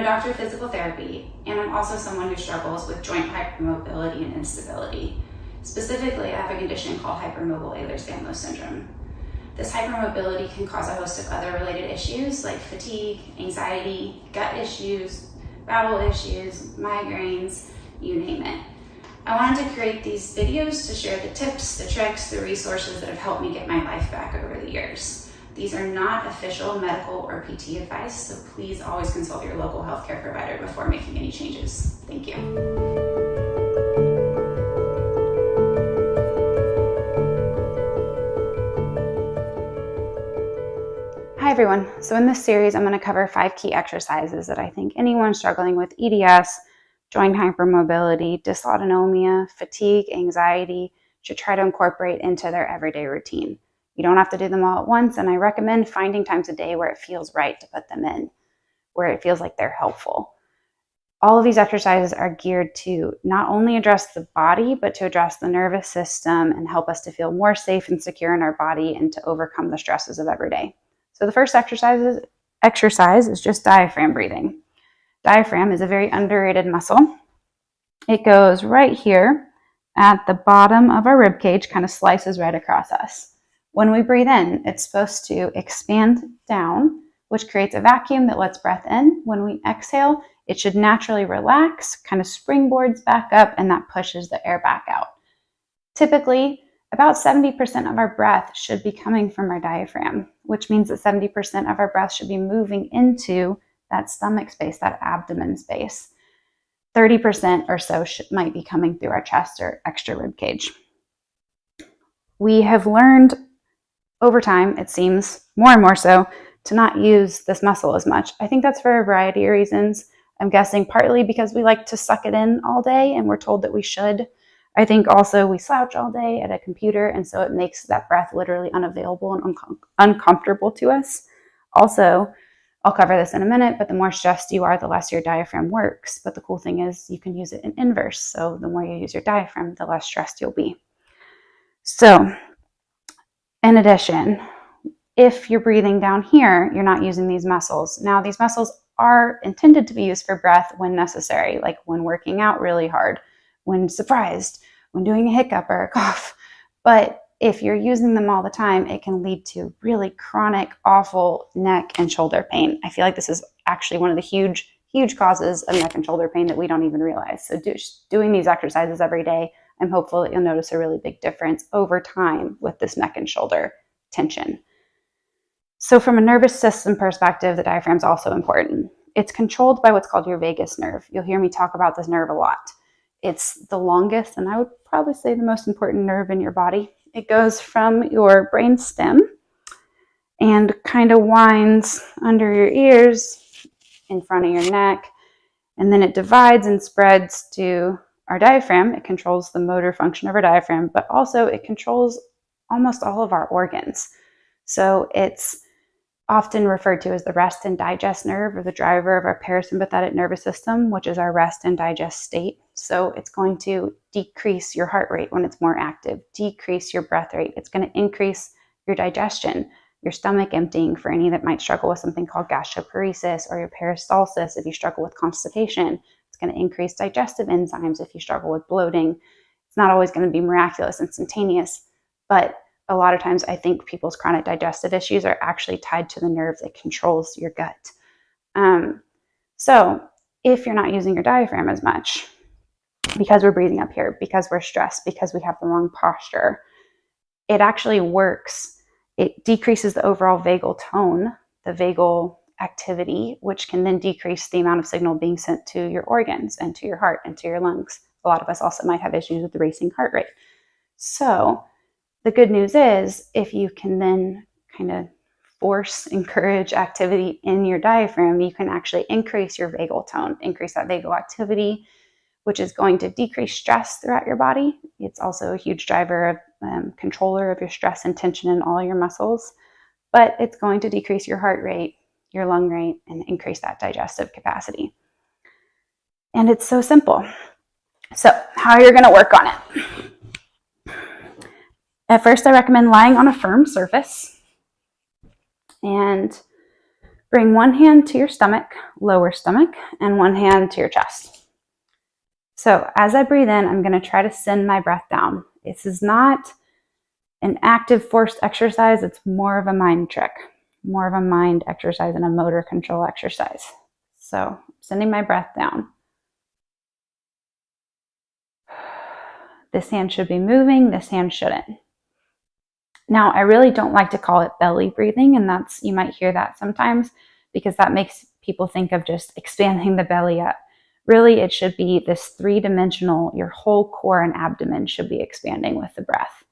a doctor of physical therapy, and I'm also someone who struggles with joint hypermobility and instability. Specifically, I have a condition called hypermobile Ehlers-Danlos syndrome. This hypermobility can cause a host of other related issues like fatigue, anxiety, gut issues, bowel issues, migraines, you name it. I wanted to create these videos to share the tips, the tricks, the resources that have helped me get my life back over the years. These are not official medical or PT advice, so please always consult your local healthcare provider before making any changes. Thank you. Hi everyone. So in this series, I'm going to cover 5 key exercises that I think anyone struggling with EDS, joint hypermobility, dysautonomia, fatigue, anxiety should try to incorporate into their everyday routine. You don't have to do them all at once, and I recommend finding times a day where it feels right to put them in, where it feels like they're helpful. All of these exercises are geared to not only address the body, but to address the nervous system and help us to feel more safe and secure in our body and to overcome the stresses of every day. So the first exercise is just diaphragm breathing. Diaphragm is a very underrated muscle. It goes right here at the bottom of our rib cage, kind of slices right across us. When we breathe in, it's supposed to expand down, which creates a vacuum that lets breath in. When we exhale, it should naturally relax, kind of springboards back up, and that pushes the air back out. Typically, about 70% of our breath should be coming from our diaphragm, which means that 70% of our breath should be moving into that stomach space, that abdomen space. 30% or so might be coming through our chest or extra rib cage. We have learned over time, it seems more and more so, to not use this muscle as much. I think that's for a variety of reasons. I'm guessing partly because we like to suck it in all day and we're told that we should. I think also we slouch all day at a computer, and so it makes that breath literally unavailable and uncomfortable to us. Also, I'll cover this in a minute, but the more stressed you are, the less your diaphragm works. But the cool thing is you can use it in inverse. So the more you use your diaphragm, the less stressed you'll be. So in addition, if you're breathing down here, you're not using these muscles. Now, these muscles are intended to be used for breath when necessary, like when working out really hard, when surprised, when doing a hiccup or a cough. But if you're using them all the time, it can lead to really chronic, awful neck and shoulder pain. I feel like this is actually one of the huge causes of neck and shoulder pain that we don't even realize. So doing these exercises every day, I'm hopeful that you'll notice a really big difference over time with this neck and shoulder tension. So from a nervous system perspective, the diaphragm is also important. It's controlled by what's called your vagus nerve. You'll hear me talk about this nerve a lot. It's the longest, and I would probably say the most important nerve in your body. It goes from your brain stem and kind of winds under your ears in front of your neck, and then it divides and spreads to our diaphragm. It controls the motor function of our diaphragm, but also it controls almost all of our organs. So it's often referred to as the rest and digest nerve, or the driver of our parasympathetic nervous system, which is our rest and digest state. So it's going to decrease your heart rate when it's more active, decrease your breath rate. It's going to increase your digestion, your stomach emptying for any that might struggle with something called gastroparesis, or your peristalsis if you struggle with constipation. It's going to increase digestive enzymes if you struggle with bloating. It's not always going to be miraculous, instantaneous, but a lot of times I think people's chronic digestive issues are actually tied to the nerve that controls your gut. So if you're not using your diaphragm as much, because we're breathing up here, because we're stressed, because we have the wrong posture, it actually works. It decreases the overall vagal tone, the vagal activity, which can then decrease the amount of signal being sent to your organs and to your heart and to your lungs. A lot of us also might have issues with the racing heart rate. So the good news is, if you can then kind of encourage activity in your diaphragm, you can actually increase your vagal tone, increase that vagal activity, which is going to decrease stress throughout your body. It's also a huge driver of controller of your stress and tension in all your muscles, but it's going to decrease your heart rate, your lung rate, and increase that digestive capacity. And it's so simple. So how you're going to work on it. At first, I recommend lying on a firm surface and Bring one hand to your stomach, lower stomach, and one hand to your chest. So as I breathe in, I'm going to try to send my breath down. This is not an active forced exercise. It's more of a mind trick, more of a mind exercise and a motor control exercise. So sending my breath down. This hand should be moving, this hand shouldn't. Now, I really don't like to call it belly breathing, and you might hear that sometimes because that makes people think of just expanding the belly up. Really, it should be this three-dimensional, your whole core and abdomen should be expanding with the breath.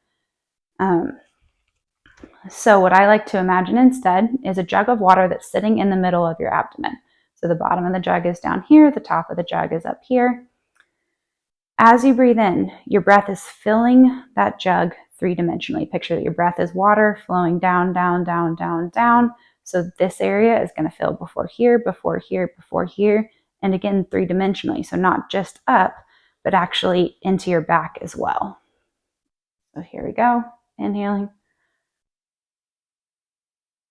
So what I like to imagine instead is a jug of water that's sitting in the middle of your abdomen. So the bottom of the jug is down here, the top of the jug is up here. As you breathe in, your breath is filling that jug three-dimensionally. Picture that your breath is water flowing down, down, down, down, down. So this area is going to fill before here, before here, before here, and again, three-dimensionally. So not just up, but actually into your back as well. So here we go, inhaling.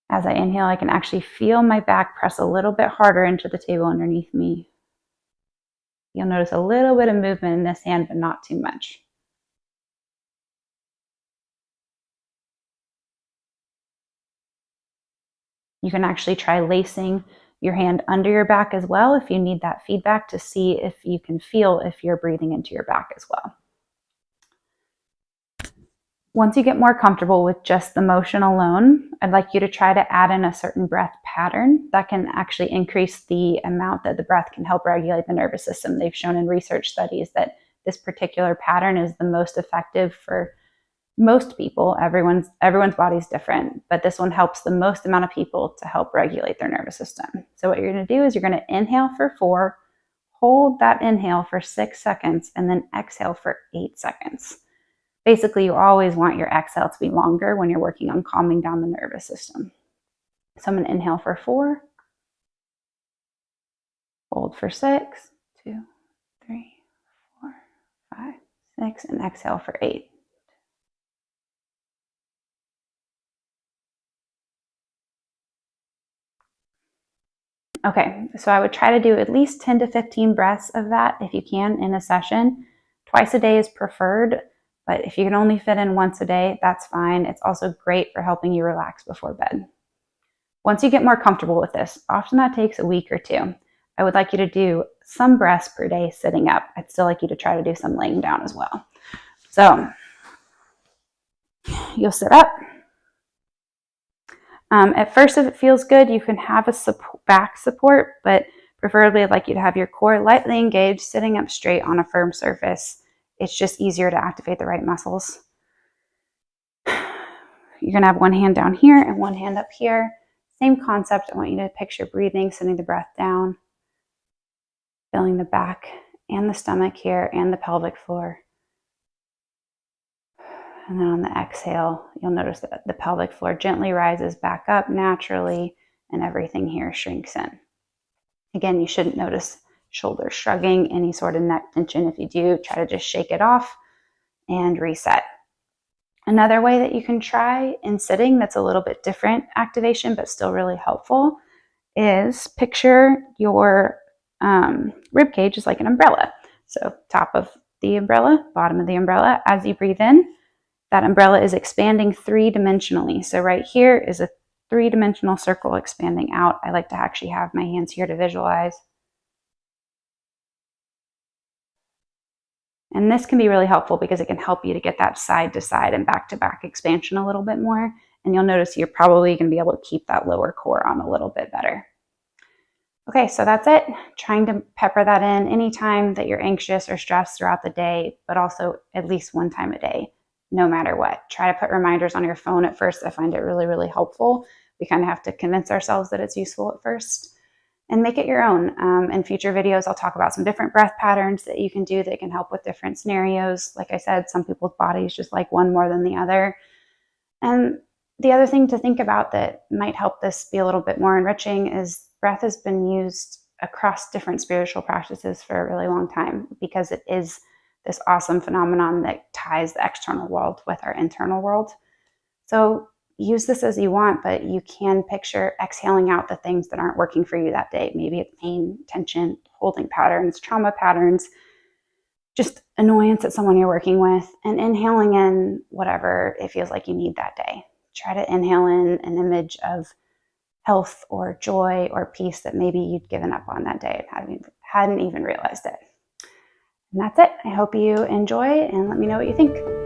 As I inhale, I can actually feel my back press a little bit harder into the table underneath me. You'll notice a little bit of movement in this hand, but not too much. You can actually try lacing your hand under your back as well if you need that feedback to see if you can feel if you're breathing into your back as well. Once you get more comfortable with just the motion alone, I'd like you to try to add in a certain breath pattern that can actually increase the amount that the breath can help regulate the nervous system. They've shown in research studies that this particular pattern is the most effective for most people. Everyone's body's different, but this one helps the most amount of people to help regulate their nervous system. So what you're going to do is you're going to inhale for 4, hold that inhale for 6 seconds, and then exhale for 8 seconds. Basically, you always want your exhale to be longer when you're working on calming down the nervous system. So I'm going to inhale for 4, hold for 6, 2, 3, 4, 5, 6, and exhale for 8. Okay, so I would try to do at least 10 to 15 breaths of that if you can in a session. Twice a day is preferred, but if you can only fit in once a day, that's fine. It's also great for helping you relax before bed. Once you get more comfortable with this, often that takes a week or 2. I would like you to do some breaths per day sitting up. I'd still like you to try to do some laying down as well. So you'll sit up. At first, if it feels good, you can have a back support, but preferably I'd like you to have your core lightly engaged, sitting up straight on a firm surface. It's just easier to activate the right muscles. You're going to have one hand down here and one hand up here. Same concept. I want you to picture breathing, sending the breath down, filling the back and the stomach here and the pelvic floor. And then on the exhale, you'll notice that the pelvic floor gently rises back up naturally and everything here shrinks in. Again, you shouldn't notice shoulders shrugging, any sort of neck tension. If you do, try to just shake it off and reset. Another way that you can try in sitting that's a little bit different activation, but still really helpful, is picture your rib cage is like an umbrella. So top of the umbrella, bottom of the umbrella. As you breathe in, that umbrella is expanding three-dimensionally. So right here is a three-dimensional circle expanding out. I like to actually have my hands here to visualize. And this can be really helpful because it can help you to get that side-to-side and back-to-back expansion a little bit more. And you'll notice you're probably going to be able to keep that lower core on a little bit better. Okay, so that's it. Trying to pepper that in anytime that you're anxious or stressed throughout the day, but also at least one time a day, no matter what. Try to put reminders on your phone at first. I find it really, really helpful. We kind of have to convince ourselves that it's useful at first and make it your own. In future videos, I'll talk about some different breath patterns that you can do that can help with different scenarios. Like I said, some people's bodies just like one more than the other. And the other thing to think about that might help this be a little bit more enriching is breath has been used across different spiritual practices for a really long time because it is this awesome phenomenon that ties the external world with our internal world. So use this as you want, but you can picture exhaling out the things that aren't working for you that day. Maybe it's pain, tension, holding patterns, trauma patterns, just annoyance at someone you're working with, and inhaling in whatever it feels like you need that day. Try to inhale in an image of health or joy or peace that maybe you'd given up on that day and hadn't even realized it. And that's it. I hope you enjoy and let me know what you think.